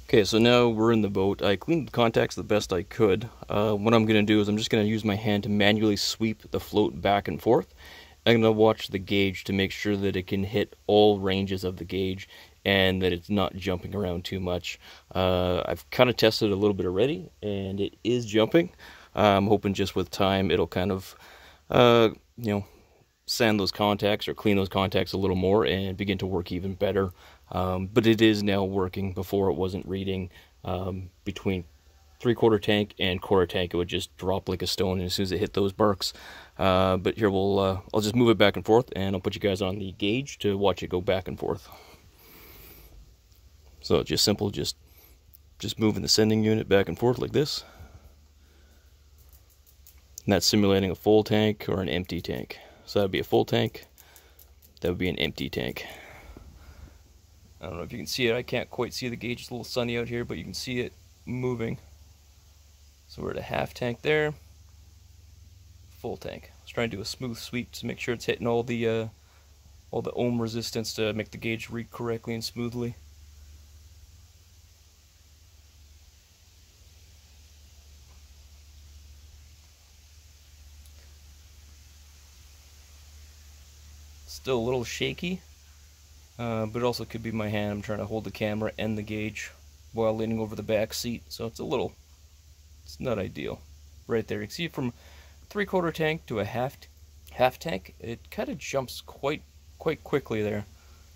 Okay, so now we're in the boat. I cleaned the contacts the best I could. What I'm going to do is I'm just going to use my hand to manually sweep the float back and forth. I'm going to watch the gauge to make sure that it can hit all ranges of the gauge and that it's not jumping around too much. I've kind of tested it a little bit already, and it is jumping. I'm hoping just with time it'll kind of, sand those contacts or clean those contacts a little more and begin to work even better. But it is now working. Before it wasn't reading. Between 3/4 tank and quarter tank, it would just drop like a stone as soon as it hit those marks. But here I'll just move it back and forth, and I'll put you guys on the gauge to watch it go back and forth. So it's just simple, just moving the sending unit back and forth like this. And that's simulating a full tank or an empty tank. So that would be a full tank, that would be an empty tank. I don't know if you can see it. I can't quite see the gauge. It's a little sunny out here, but you can see it moving. So we're at a half tank there. Full tank. Let's try and do a smooth sweep to make sure it's hitting all the ohm resistance to make the gauge read correctly and smoothly. Still a little shaky. But it also could be my hand. I'm trying to hold the camera and the gauge while leaning over the back seat, so it's not ideal. Right there, you can see from 3/4 tank to a half tank, it kind of jumps quite quickly there.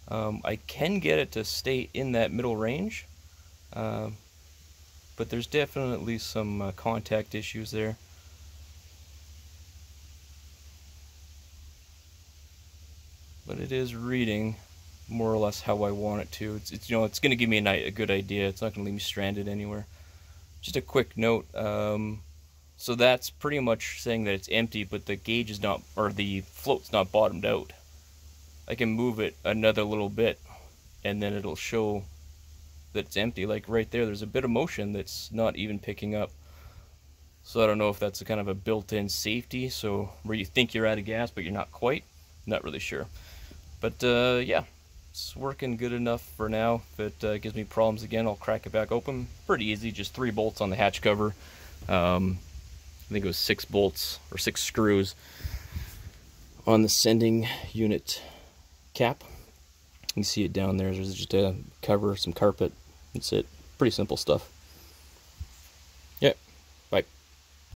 I can get it to stay in that middle range, but there's definitely some contact issues there. But it is reading more or less how I want it to. It's it's going to give me a good idea. It's not going to leave me stranded anywhere. Just a quick note. So that's pretty much saying that it's empty, but the gauge is not, or the float's not bottomed out. I can move it another little bit, and then it'll show that it's empty. Like right there, there's a bit of motion that's not even picking up. So I don't know if that's a kind of a built-in safety, so where you think you're out of gas, but you're not quite. Not really sure. But yeah. It's working good enough for now. If it gives me problems again, I'll crack it back open. Pretty easy, just 3 bolts on the hatch cover. I think it was 6 bolts or 6 screws on the sending unit cap. You can see it down there. There's just a cover, some carpet. That's it. Pretty simple stuff.